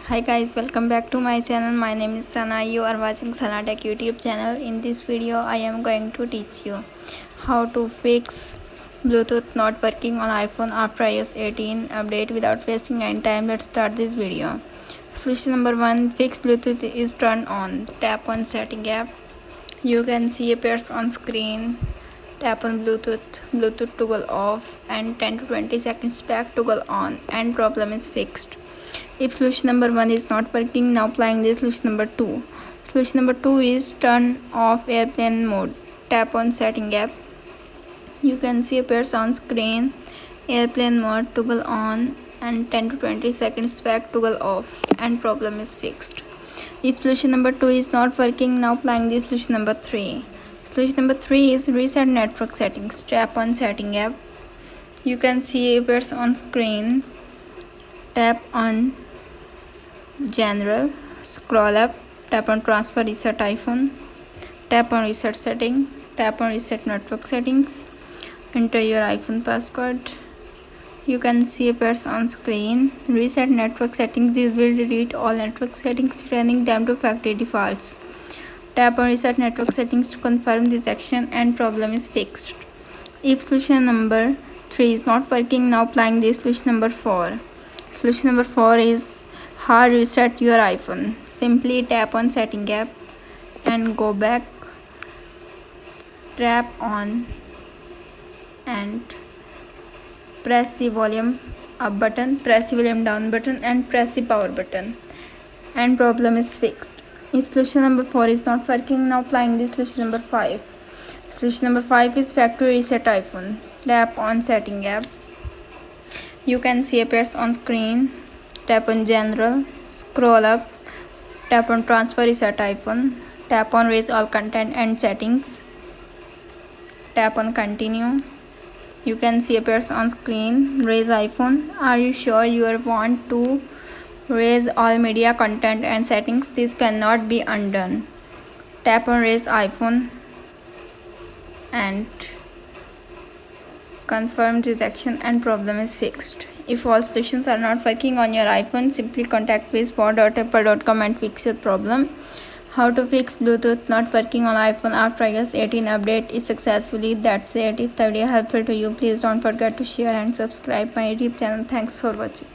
Hi guys, welcome back to my channel. My name is Sana. You are watching Sana Tech YouTube channel. In this video, I am going to teach you how to fix Bluetooth not working on iPhone after iOS 18 update without wasting any time. Let's start this video. Solution number 1: fix Bluetooth is turned on. Tap on Setting app. You can see appears on screen. Tap on Bluetooth toggle off, and 10 to 20 seconds back toggle on, and problem is fixed. If solution number 1 is not working, now applying this solution number 2. Solution number 2 is turn off airplane mode. Tap on Setting app. You can see appears on screen airplane mode toggle on, and 10 to 20 seconds back toggle off, and problem is fixed. If solution number 2 is not working, now applying this solution number 3. Solution number 3 is reset network settings. Tap on Setting app. You can see appears on screen. Tap on General, scroll up, tap on Transfer Reset iPhone, tap on Reset Setting, tap on Reset Network Settings, enter your iPhone passcode. You can see appears on screen. Reset network settings. This will delete all network settings, returning them to factory defaults. Tap on Reset network settings to confirm this action, and problem is fixed. If solution number 3 is not working, now applying this solution number 4. Solution number 4 is hard reset your iPhone. Simply tap on Setting app and go back. Tap on and press the volume up button, press the volume down button, and press the power button, and problem is fixed. If solution number 4 is not working, now applying this solution number 5. Solution number 5 is factory reset iPhone. Tap on Setting app. You can see appears on screen. Tap on General, scroll up, tap on Transfer Reset iPhone, tap on Erase all content and settings, tap on Continue. You can see appears on screen Erase iPhone. Are you sure you want to erase all media content and settings? This cannot be undone. Tap on Erase iPhone and confirm this action, and problem is fixed. If all solutions are not working on your iPhone, simply contact support.apple.com and fix your problem. How to fix Bluetooth not working on iPhone after iOS 18 update is successfully. That's it. If the video helpful to you, please don't forget to share and subscribe my YouTube channel. Thanks for watching.